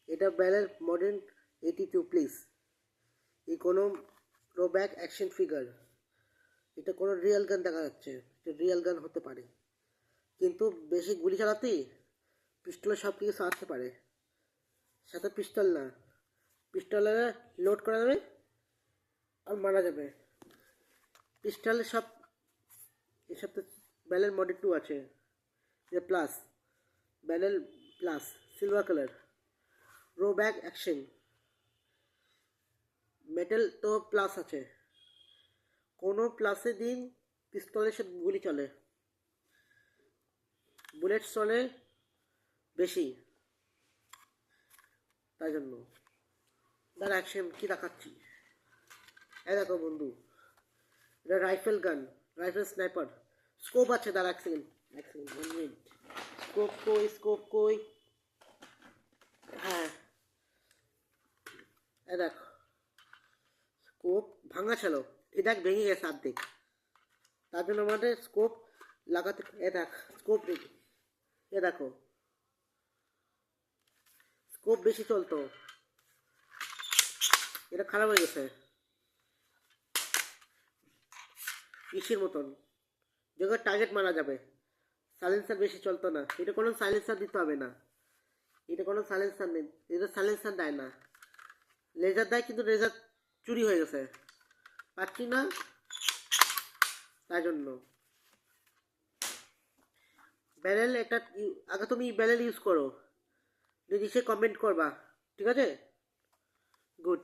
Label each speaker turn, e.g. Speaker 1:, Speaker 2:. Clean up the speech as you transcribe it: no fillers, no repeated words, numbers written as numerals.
Speaker 1: এটা ব্যালের model 82 please. এই কোনো থ্রোব্যাক অ্যাকশন ফিগার, এটা কোনো রিয়েল গান দেখা যাচ্ছে, এটা রিয়েল গান হতে পারে, কিন্তু বেশি গুলি চালাতেই পিস্তলে সব কিছু সারতে পারে। সাথে পিস্তল না, পিস্তলে লোড করা যাবে আর মারা যাবে। পিস্তলে সব এসব তো ব্যালের মডেল 2 আছে, এটা plus barrel plus silver colour throwback action metal তো প্লাস আছে। কোনো প্লাসে দিন পিস্তলের সাথে গুলি চলে, বুলেট চলে বেশি, তাই জন্য। তার অ্যাকশন কি দেখাচ্ছি, এই দেখো বন্ধু, এটা রাইফেল গান, রাইফেল স্নাইপার, স্কোপ আছে। তার এক সেকেন্ড 1 মিনিট, স্কোপ কই, স্কোপ কই, হ্যাঁ এই দেখো স্কোপ ভাঙা ছিল, এ দেখ ভেঙে গেছে অর্ধেক, তার জন্য আমাদের স্কোপ লাগাতে। এ দেখ স্কোপ, এ দেখো স্কোপ বেশি চলতো, এটা খারাপ হয়ে গেছে ইসির মতন, যখন টার্গেট মারা যাবে। সাইলেন্সার বেশি চলতো না, এটা কোনো সাইলেন্সার দিতে হবে না, এটা কোনো সাইলেন্সার নেই, এটা সাইলেন্সার দেয় না, লেজার দেয়, কিন্তু লেজার চুরি হয়ে গেছে, পাচ্ছি না, তাই জন্য। ব্যারেল এটা আগে তুমি ব্যারেল ইউজ করো, যদি সে কমেন্ট করবা, ঠিক আছে? গুড।